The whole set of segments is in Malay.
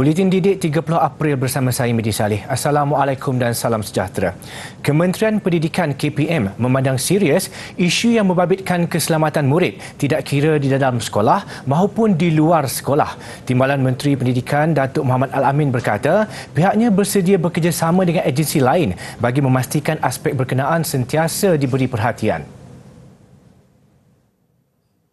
Buletin Didik 30 April bersama saya Medi Saleh. Assalamualaikum dan salam sejahtera. Kementerian Pendidikan KPM memandang serius isu yang membabitkan keselamatan murid tidak kira di dalam sekolah maupun di luar sekolah. Timbalan Menteri Pendidikan Datuk Muhammad Al-Amin berkata pihaknya bersedia bekerjasama dengan agensi lain bagi memastikan aspek berkenaan sentiasa diberi perhatian.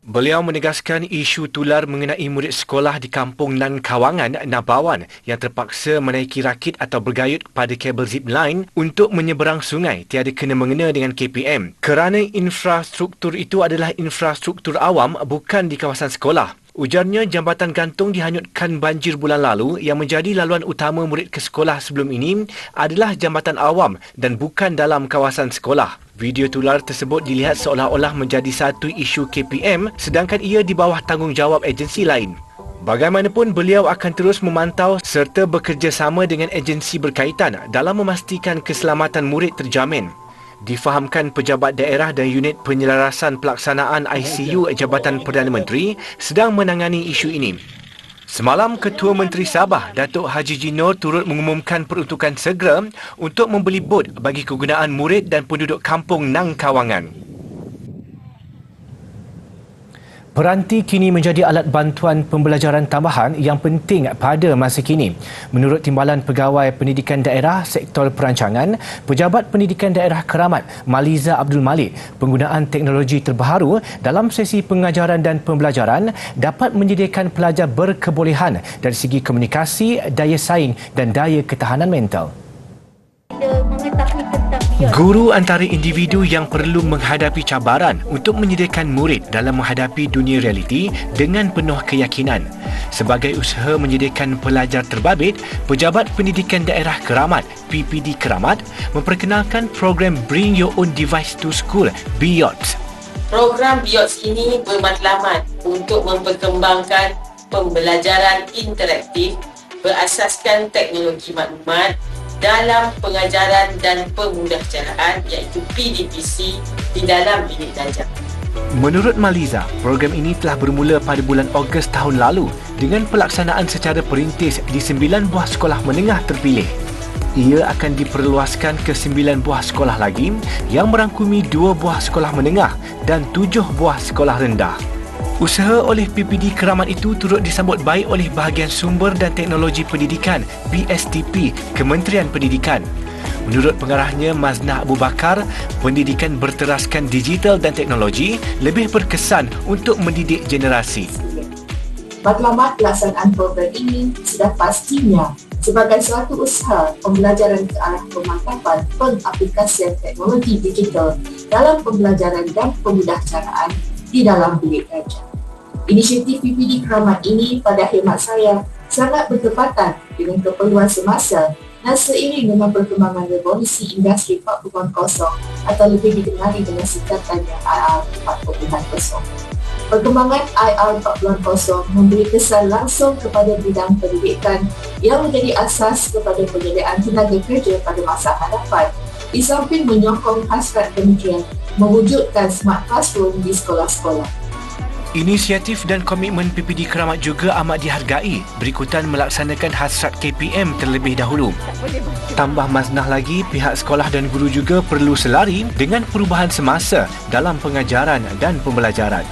Beliau menegaskan isu tular mengenai murid sekolah di kampung Nan Kawangan, Nabawan yang terpaksa menaiki rakit atau bergayut pada kabel zip line untuk menyeberang sungai tiada kena-mengena dengan KPM kerana infrastruktur itu adalah infrastruktur awam bukan di kawasan sekolah. Ujarnya jambatan gantung dihanyutkan banjir bulan lalu yang menjadi laluan utama murid ke sekolah sebelum ini adalah jambatan awam dan bukan dalam kawasan sekolah. Video tular tersebut dilihat seolah-olah menjadi satu isu KPM sedangkan ia di bawah tanggungjawab agensi lain. Bagaimanapun beliau akan terus memantau serta bekerjasama dengan agensi berkaitan dalam memastikan keselamatan murid terjamin. Difahamkan pejabat daerah dan unit penyelarasan pelaksanaan ICU Jabatan Perdana Menteri sedang menangani isu ini. Semalam, Ketua Menteri Sabah, Datuk Haji Jinor turut mengumumkan peruntukan segera untuk membeli bot bagi kegunaan murid dan penduduk kampung Nang Kawangan. Peranti kini menjadi alat bantuan pembelajaran tambahan yang penting pada masa kini. Menurut Timbalan Pegawai Pendidikan Daerah Sektor Perancangan, Pejabat Pendidikan Daerah Keramat, Maliza Abdul Malik, penggunaan teknologi terbaru dalam sesi pengajaran dan pembelajaran dapat menyediakan pelajar berkebolehan dari segi komunikasi, daya saing dan daya ketahanan mental. Guru antara individu yang perlu menghadapi cabaran untuk menyediakan murid dalam menghadapi dunia realiti dengan penuh keyakinan. Sebagai usaha menyediakan pelajar terbabit, Pejabat Pendidikan Daerah Keramat, PPD Keramat, memperkenalkan program Bring Your Own Device to School, BYOTS. Program BYOTS ini bermatlamat untuk memperkembangkan pembelajaran interaktif berasaskan teknologi maklumat dalam pengajaran dan pemudahcaraan iaitu PDPC di dalam bilik darjah. Menurut Maliza, program ini telah bermula pada bulan Ogos tahun lalu dengan pelaksanaan secara perintis di 9 buah sekolah menengah terpilih. Ia akan diperluaskan ke 9 buah sekolah lagi yang merangkumi 2 buah sekolah menengah dan 7 buah sekolah rendah. Usaha oleh PPD Keramat itu turut disambut baik oleh Bahagian Sumber dan Teknologi Pendidikan BSTP Kementerian Pendidikan. Menurut pengarahnya Maznah Abu Bakar, pendidikan berteraskan digital dan teknologi lebih berkesan untuk mendidik generasi. Matlamat pelaksanaan program ini sudah pastinya sebagai suatu usaha pembelajaran ke arah pemantapan pengaplikasian teknologi digital dalam pembelajaran dan pemudahcaraan di dalam bilik darjah. Inisiatif PPD Keramat ini pada khidmat saya sangat bertepatan dengan keperluan semasa dan seiring dengan perkembangan revolusi industri 4.0 atau lebih dikenali dengan singkatannya IR 4.0. Perkembangan IR 4.0 memberi kesan langsung kepada bidang pendidikan yang menjadi asas kepada penyediaan tenaga kerja pada masa hadapan, di samping menyokong hasrat kementerian mewujudkan smart classroom di sekolah-sekolah. Inisiatif dan komitmen PPD Keramat juga amat dihargai berikutan melaksanakan hasrat KPM terlebih dahulu. Tambah Maznah lagi, pihak sekolah dan guru juga perlu selari dengan perubahan semasa dalam pengajaran dan pembelajaran.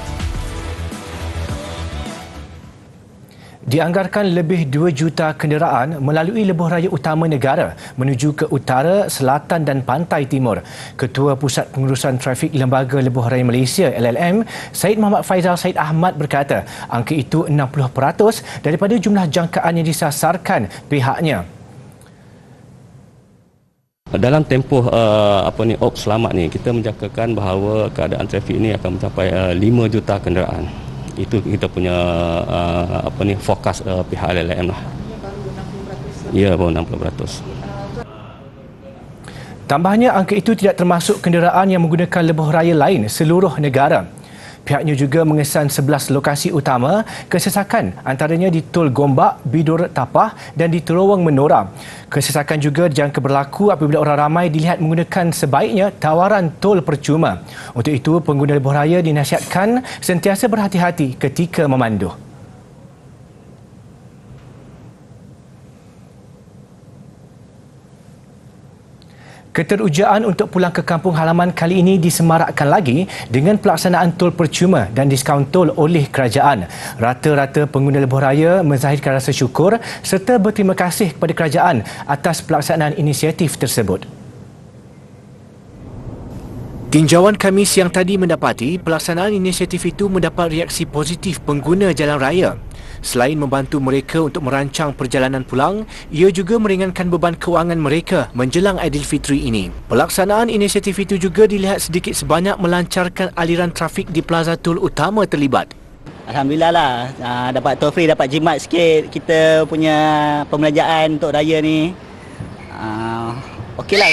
Dianggarkan lebih 2 juta kenderaan melalui lebuh raya utama negara menuju ke utara, selatan dan pantai timur. Ketua Pusat Pengurusan Trafik Lembaga Lebuh Raya Malaysia LLM, Syed Muhammad Faizal Syed Ahmad berkata, angka itu 60% daripada jumlah jangkaan yang disasarkan pihaknya. Dalam tempoh ops selamat ni, kita menjangkakan bahawa keadaan trafik ini akan mencapai 5 juta kenderaan. Itu kita punya fokus pihak LLM lah. Ya, baru 60%. Tambahnya, angka itu tidak termasuk kenderaan yang menggunakan lebuh raya lain seluruh negara. Pihaknya juga mengesan 11 lokasi utama kesesakan, antaranya di Tol Gombak, Bidur Tapah dan di Terowong Menora. Kesesakan juga dijangka berlaku apabila orang ramai dilihat menggunakan sebaiknya tawaran tol percuma. Untuk itu, pengguna lebuh raya dinasihatkan sentiasa berhati-hati ketika memandu. Keterujaan untuk pulang ke kampung halaman kali ini disemarakkan lagi dengan pelaksanaan tol percuma dan diskaun tol oleh kerajaan. Rata-rata pengguna lebuh raya menzahirkan rasa syukur serta berterima kasih kepada kerajaan atas pelaksanaan inisiatif tersebut. Tinjauan kami siang tadi mendapati pelaksanaan inisiatif itu mendapat reaksi positif pengguna jalan raya. Selain membantu mereka untuk merancang perjalanan pulang, ia juga meringankan beban kewangan mereka menjelang Aidilfitri ini. Pelaksanaan inisiatif itu juga dilihat sedikit sebanyak melancarkan aliran trafik di Plaza Tol Utama terlibat. Alhamdulillah lah, dapat tol free, dapat jimat sikit kita punya pembelanjaan untuk raya ni. Okeylah,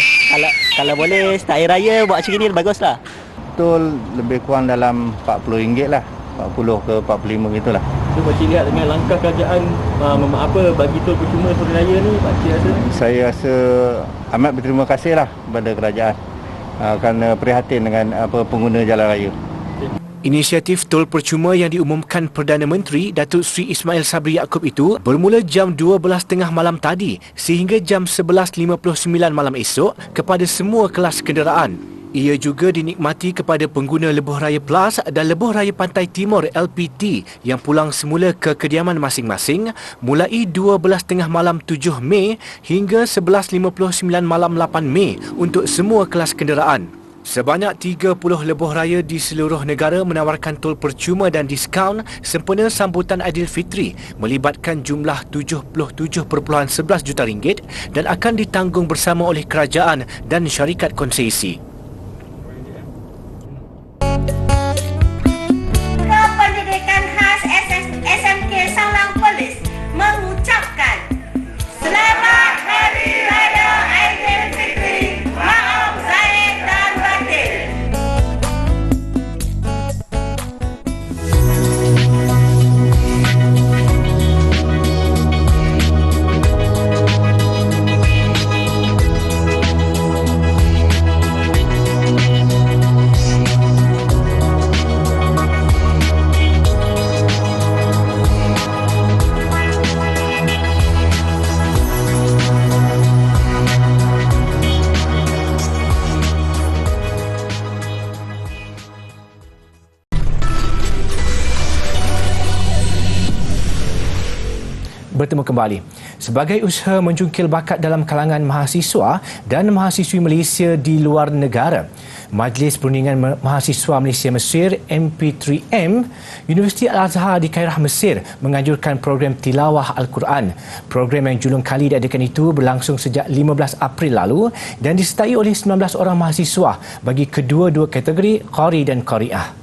kalau boleh start raya buat macam ni baguslah. Tol lebih kurang dalam RM40 lah, 40 ke 45 gitulah. So, Pakcik lihat dengan langkah kerajaan bagi tol percuma sore raya ni, Pakcik rasa? Saya rasa amat berterima kasih lah kepada kerajaan kerana prihatin dengan pengguna jalan raya. Inisiatif tol percuma yang diumumkan Perdana Menteri Datuk Seri Ismail Sabri Yaakob itu bermula jam 12.30 malam tadi sehingga jam 11.59 malam esok kepada semua kelas kenderaan. Ia juga dinikmati kepada pengguna Lebuh Raya Plus dan Lebuh Raya Pantai Timur LPT yang pulang semula ke kediaman masing-masing mulai 12.30 malam 7 Mei hingga 11.59 malam 8 Mei untuk semua kelas kenderaan. Sebanyak 30 lebuh raya di seluruh negara menawarkan tol percuma dan diskaun sempena sambutan Aidilfitri melibatkan jumlah RM77.11 juta dan akan ditanggung bersama oleh kerajaan dan syarikat konsesi. Pendidikan khas SMK Saulang Polis mengucapkan Selamat Hari Raya Aidilfitri. Maaf zahir dan batin. Bertemu kembali. Sebagai usaha menjungkil bakat dalam kalangan mahasiswa dan mahasiswi Malaysia di luar negara, Majlis Perundingan Mahasiswa Malaysia Mesir MP3M Universiti Al-Azhar di Kairah Mesir menganjurkan program tilawah Al-Quran. Program yang julung kali diadakan itu berlangsung sejak 15 April lalu dan disertai oleh 19 orang mahasiswa bagi kedua-dua kategori Qari dan Qari'ah.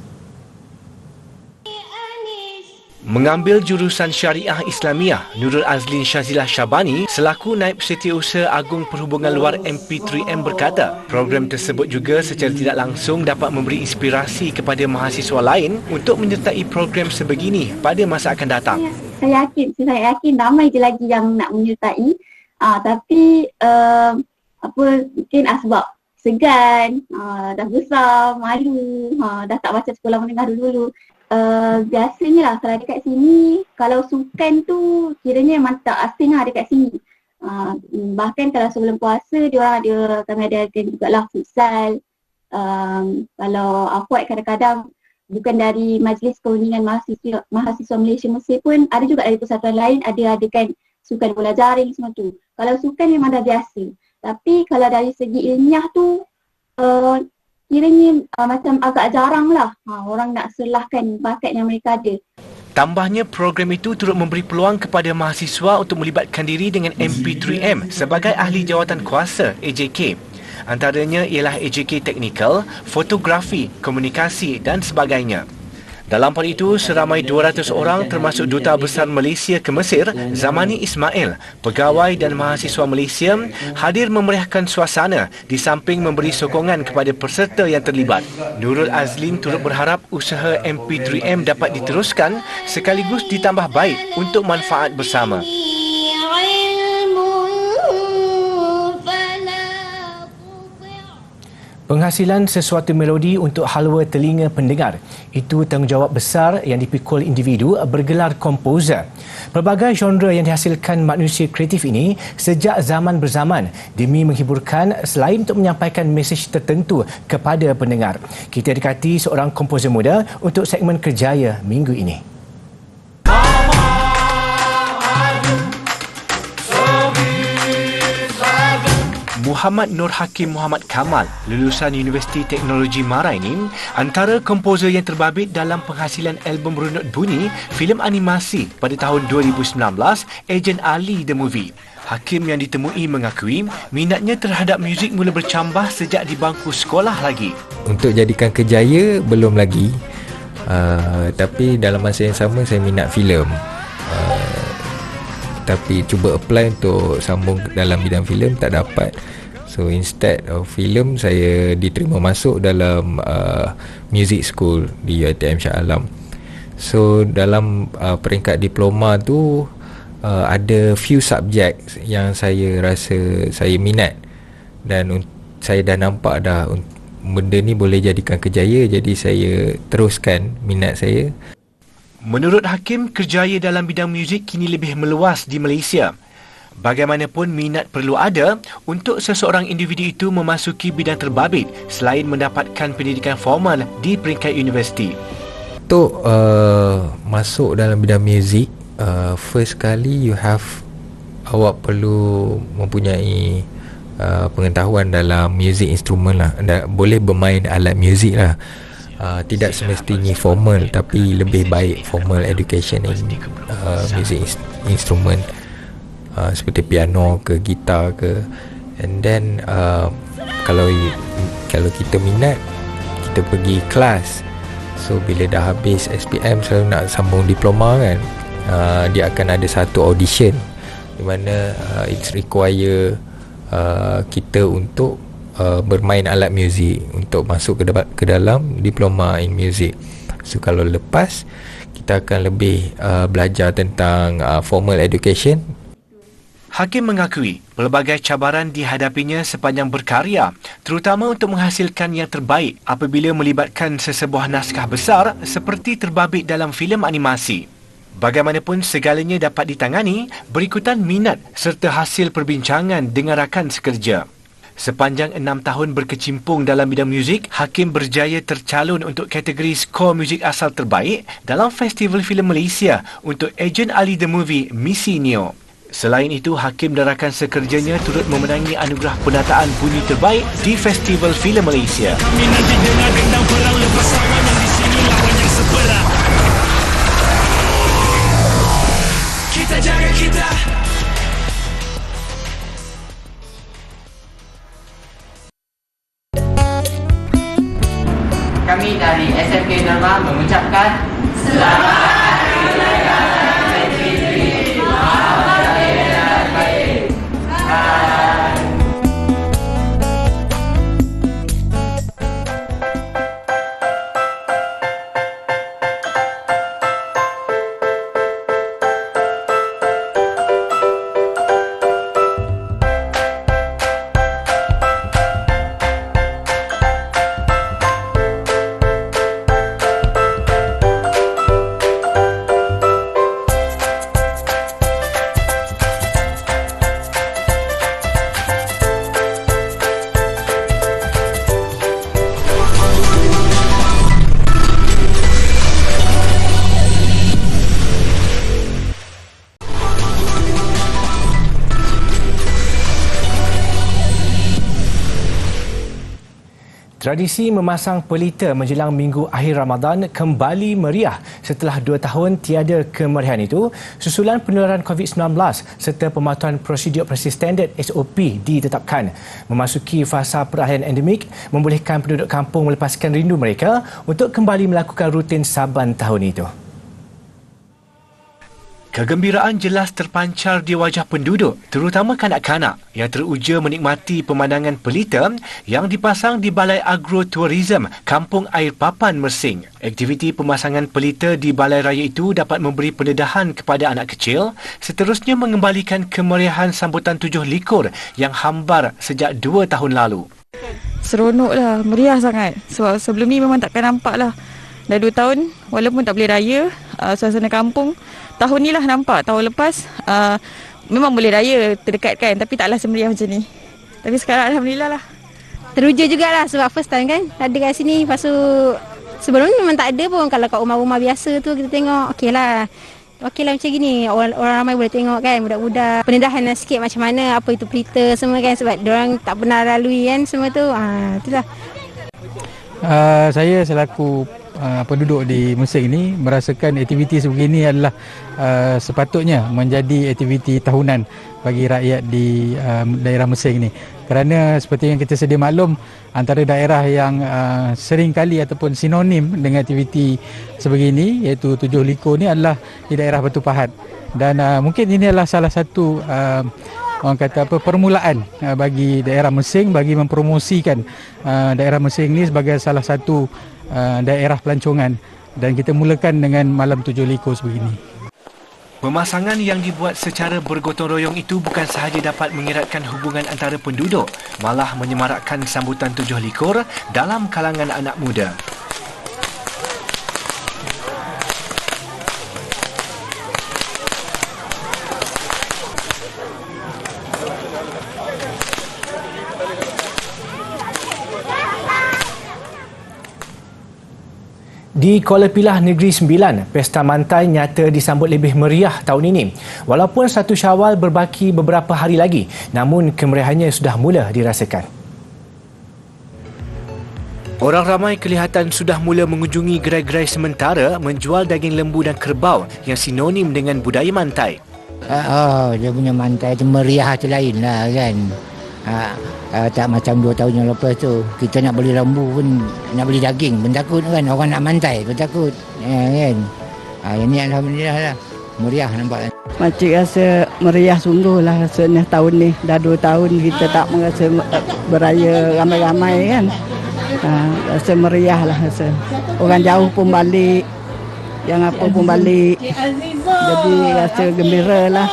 Mengambil jurusan Syariah Islamiah, Nurul Azlin Syazilah Syabani selaku Naib Setiausaha Agung Perhubungan Luar MP3M berkata, program tersebut juga secara tidak langsung dapat memberi inspirasi kepada mahasiswa lain untuk menyertai program sebegini pada masa akan datang. Saya yakin ramai je lagi yang nak menyertai. Tapi mungkin sebab segan, dah besar, malu, dah tak baca sekolah menengah dulu. Biasanya lah kalau dekat sini, kalau sukan tu kiranya memang tak asing lah dekat sini. Bahkan kalau sebelum puasa kami adakan jugalah futsal. Kalau Akhwat kadang-kadang bukan dari Majlis Perundingan Mahasiswa Malaysia Mesir pun ada juga dari persatuan lain adakan sukan bola jaring semua tu. Kalau sukan memang dah biasa. Tapi kalau dari segi ilmiah tu kiranya macam agak jarang lah orang nak serlahkan bakat yang mereka ada. Tambahnya, program itu turut memberi peluang kepada mahasiswa untuk melibatkan diri dengan MP3M sebagai ahli jawatan kuasa AJK. Antaranya ialah AJK Teknikal, Fotografi, Komunikasi dan sebagainya. Dalam pada itu, seramai 200 orang termasuk Duta Besar Malaysia ke Mesir, Zamani Ismail, pegawai dan mahasiswa Malaysia hadir memeriahkan suasana di samping memberi sokongan kepada peserta yang terlibat. Nurul Azlin turut berharap usaha MP3M dapat diteruskan sekaligus ditambah baik untuk manfaat bersama. Penghasilan sesuatu melodi untuk halwa telinga pendengar itu tanggungjawab besar yang dipikul individu bergelar komposer. Pelbagai genre yang dihasilkan manusia kreatif ini sejak zaman berzaman demi menghiburkan selain untuk menyampaikan mesej tertentu kepada pendengar. Kita dekati seorang komposer muda untuk segmen Kerjaya minggu ini. Muhammad Nur Hakim Muhammad Kamal, lulusan Universiti Teknologi Marai ini, antara komposer yang terbabit dalam penghasilan album runut bunyi filem animasi pada tahun 2019, Agent Ali The Movie. Hakim yang ditemui mengakui minatnya terhadap muzik mula bercambah sejak di bangku sekolah lagi. Untuk jadikan kerjaya, belum lagi. Tapi dalam masa yang sama, saya minat filem. Tapi cuba apply untuk sambung dalam bidang filem, tak dapat. So instead of filem, saya diterima masuk dalam music school di UiTM Shah Alam. So dalam peringkat diploma tu ada few subject yang saya rasa saya minat, dan saya dah nampak dah benda ni boleh jadikan kerjaya, jadi saya teruskan minat saya. Menurut Hakim, kerjaya dalam bidang muzik kini lebih meluas di Malaysia. Bagaimanapun, minat perlu ada untuk seseorang individu itu memasuki bidang terbabit selain mendapatkan pendidikan formal di peringkat universiti. Untuk masuk dalam bidang muzik, first kali awak perlu mempunyai pengetahuan dalam music instrument lah. Boleh bermain alat muzik lah. Tidak semestinya formal, tapi lebih baik formal education in music instrument, seperti piano ke gitar ke. And then kalau kita minat, kita pergi kelas. So bila dah habis SPM, selalu nak sambung diploma kan, dia akan ada satu audition di mana it's require kita untuk bermain alat muzik untuk masuk ke dalam diploma in music. So kalau lepas, kita akan lebih belajar tentang formal education. Hakim mengakui pelbagai cabaran dihadapinya sepanjang berkarya, terutama untuk menghasilkan yang terbaik apabila melibatkan sesebuah naskah besar seperti terbabit dalam filem animasi. Bagaimanapun, segalanya dapat ditangani berikutan minat serta hasil perbincangan dengan rakan sekerja. Sepanjang 6 tahun berkecimpung dalam bidang muzik, Hakim berjaya tercalon untuk kategori skor muzik asal terbaik dalam Festival Filem Malaysia untuk Agent Ali The Movie Misi Neo. Selain itu, Hakim dan rakan sekerjanya turut memenangi anugerah penataan bunyi terbaik di Festival Filem Malaysia. Kita jaga kita. Kami dari SMK Dharma mengucapkan selamat Hari Raya Aidilfitri. Maaf lahir dan batin. Tradisi memasang pelita menjelang minggu akhir Ramadan kembali meriah setelah 2 tahun tiada kemeriahan itu susulan penularan COVID-19 serta pematuhan prosedur operasi standard SOP ditetapkan. Memasuki fasa peralihan endemik membolehkan penduduk kampung melepaskan rindu mereka untuk kembali melakukan rutin saban tahun itu. Kegembiraan jelas terpancar di wajah penduduk, terutama kanak-kanak yang teruja menikmati pemandangan pelita yang dipasang di Balai Agroturism Kampung Air Papan Mersing. Aktiviti pemasangan pelita di balai raya itu dapat memberi pendedahan kepada anak kecil, seterusnya mengembalikan kemeriahan sambutan 7 likur yang hambar sejak 2 tahun lalu. Seronok lah, meriah sangat. Sebab sebelum ni memang takkan nampak lah. Dah 2 tahun, walaupun tak boleh raya, suasana kampung. Tahun ni lah nampak, tahun lepas memang boleh raya terdekat kan, tapi taklah semeriah macam ni. Tapi sekarang Alhamdulillah lah. Teruja jugalah sebab first time kan ada kat sini. Lepas tu sebelum ni memang tak ada pun. Kalau kat rumah-rumah biasa tu kita tengok, okey lah macam gini. Orang ramai boleh tengok kan, budak-budak. Pendedahan sikit macam mana, apa itu pelita semua kan. Sebab diorang tak pernah lalui kan semua tu. Itulah. Saya selaku penduduk di Mesing ini merasakan aktiviti sebegini adalah sepatutnya menjadi aktiviti tahunan bagi rakyat di daerah Mesing ini. Kerana seperti yang kita sedia maklum, antara daerah yang sering kali ataupun sinonim dengan aktiviti sebegini iaitu Tujuh Liko ni adalah di daerah Batu Pahat. Dan mungkin ini adalah salah satu orang kata permulaan bagi daerah Mesing bagi mempromosikan daerah Mesing ini sebagai salah satu daerah pelancongan, dan kita mulakan dengan malam Tujuh Liko sebegini. Pemasangan yang dibuat secara bergotong royong itu bukan sahaja dapat mengeratkan hubungan antara penduduk, malah menyemarakkan sambutan Tujuh Likur dalam kalangan anak muda. Di Kuala Pilah Negeri Sembilan, Pesta Mantai nyata disambut lebih meriah tahun ini. Walaupun 1 Syawal berbaki beberapa hari lagi, namun kemeriahannya sudah mula dirasakan. Orang ramai kelihatan sudah mula mengunjungi gerai-gerai sementara menjual daging lembu dan kerbau yang sinonim dengan budaya mantai. Dia punya mantai tu meriah tu lain lah kan. Tak macam 2 tahun yang lepas tu. Kita nak beli lembu pun, nak beli daging pun takut kan. Orang nak mantai pun takut kan. Yang ni Alhamdulillah lah, meriah nampak. Makcik rasa meriah sungguh lah rasanya tahun ni. Dah 2 tahun kita tak merasa beraya ramai-ramai kan. Rasa meriah lah rasa. Orang jauh pun balik, yang apa pun balik. Jadi rasa gembira lah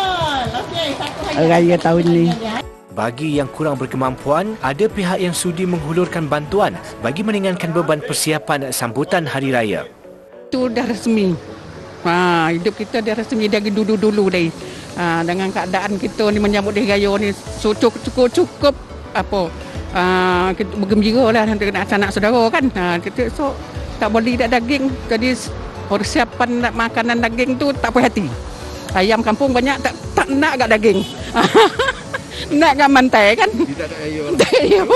raya tahun ni. Bagi yang kurang berkemampuan, ada pihak yang sudi menghulurkan bantuan bagi meringankan beban persiapan sambutan Hari Raya. Itu dah resmi. Hidup kita dah resmi dari dulu-dulu dah. Dengan keadaan kita ni menyambut Hari Raya ni cukup apa? Kita bergembira lah dengan anak saudara kan. Kita so tak boleh tak daging. Jadi persiapan nak makanan daging tu tak puas hati. Ayam kampung banyak tak nak agak daging. Nak kan mantai kan? Tak ayo.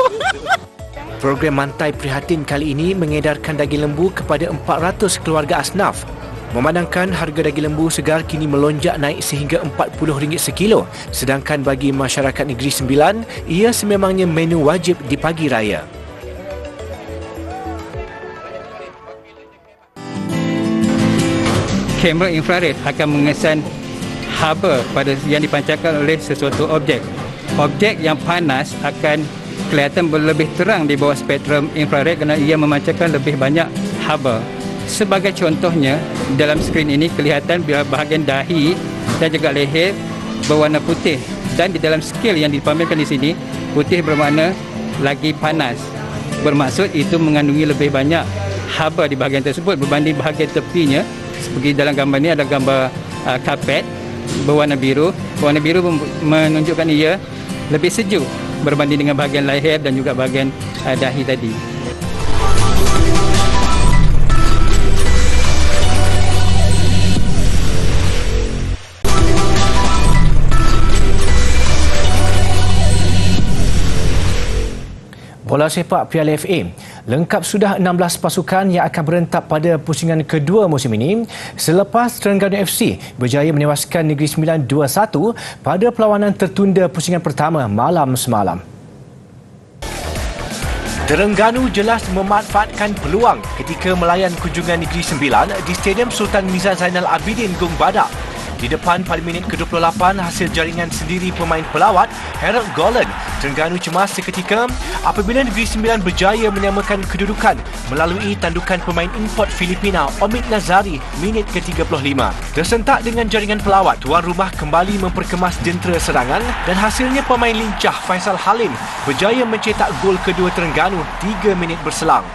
Program Mantai Prihatin kali ini mengedarkan daging lembu kepada 400 keluarga asnaf. Memandangkan harga daging lembu segar kini melonjak naik sehingga RM40 sekilo, sedangkan bagi masyarakat Negeri Sembilan, ia sememangnya menu wajib di pagi raya. Kamera infrared akan mengesan haba pada yang dipancarkan oleh sesuatu objek. Objek yang panas akan kelihatan lebih terang di bawah spektrum infrared kerana ia memancarkan lebih banyak haba. Sebagai contohnya, dalam skrin ini kelihatan bahagian dahi dan juga leher berwarna putih, dan di dalam skil yang dipamerkan di sini, putih bermakna lagi panas. Bermaksud itu mengandungi lebih banyak haba di bahagian tersebut berbanding bahagian tepinya. Seperti dalam gambar ini ada gambar karpet berwarna biru. Warna biru menunjukkan ia lebih sejuk berbanding dengan bahagian leher dan juga bahagian dahi tadi. Bola sepak Piala FA. Lengkap sudah 16 pasukan yang akan berentak pada pusingan kedua musim ini selepas Terengganu FC berjaya menewaskan Negeri Sembilan 2-1 pada perlawanan tertunda pusingan pertama malam semalam. Terengganu jelas memanfaatkan peluang ketika melayan kunjungan Negeri Sembilan di Stadium Sultan Miza Zainal Abidin Gung Badak. Di depan pada minit ke-28 hasil jaringan sendiri pemain pelawat Harold Golan, Terengganu cemas seketika apabila Negeri Sembilan berjaya menyamakan kedudukan melalui tandukan pemain import Filipina Omid Nazari minit ke-35. Tersentak dengan jaringan pelawat, tuan rumah kembali memperkemas jentera serangan dan hasilnya pemain lincah Faisal Halim berjaya mencetak gol kedua Terengganu 3 minit berselang.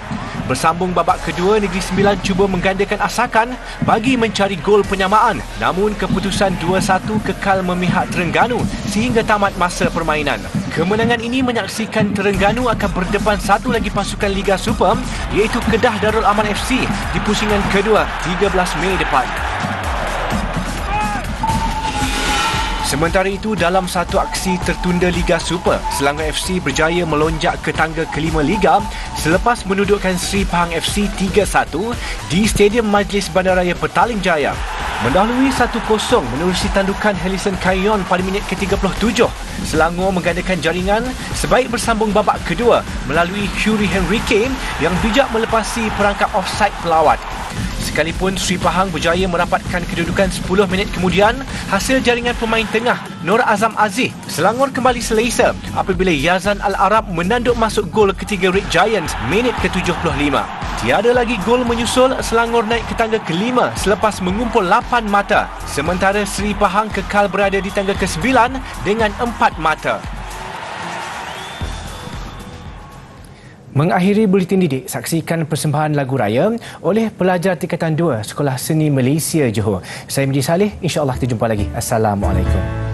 Bersambung babak kedua, Negeri Sembilan cuba menggandakan asakan bagi mencari gol penyamaan, namun keputusan 2-1 kekal memihak Terengganu sehingga tamat masa permainan. Kemenangan ini menyaksikan Terengganu akan berdepan satu lagi pasukan Liga Super iaitu Kedah Darul Aman FC di pusingan kedua 13 Mei depan. Sementara itu, dalam satu aksi tertunda Liga Super, Selangor FC berjaya melonjak ke tangga kelima Liga selepas menudukkan Seri Pahang FC 3-1 di Stadium Majlis Bandaraya Petaling Jaya. Mendahului 1-0 menerusi tandukan Helison Kayon pada minit ke-37, Selangor menggandakan jaringan sebaik bersambung babak kedua melalui Hughie Henrique yang bijak melepasi perangkap offside pelawat. Sekalipun Seri Pahang berjaya merapatkan kedudukan 10 minit kemudian hasil jaringan pemain tengah Nur Azam Aziz, Selangor kembali selesa apabila Yazan Al-Arab menanduk masuk gol ketiga Red Giants minit ke-75. Tiada lagi gol menyusul, Selangor naik ke tangga kelima selepas mengumpul 8 mata, sementara Seri Pahang kekal berada di tangga ke-9 dengan 4 mata. Mengakhiri buletin didik, saksikan persembahan lagu raya oleh pelajar tingkatan 2 Sekolah Seni Malaysia Johor. Saya Medi Saleh, insya-Allah kita jumpa lagi. Assalamualaikum.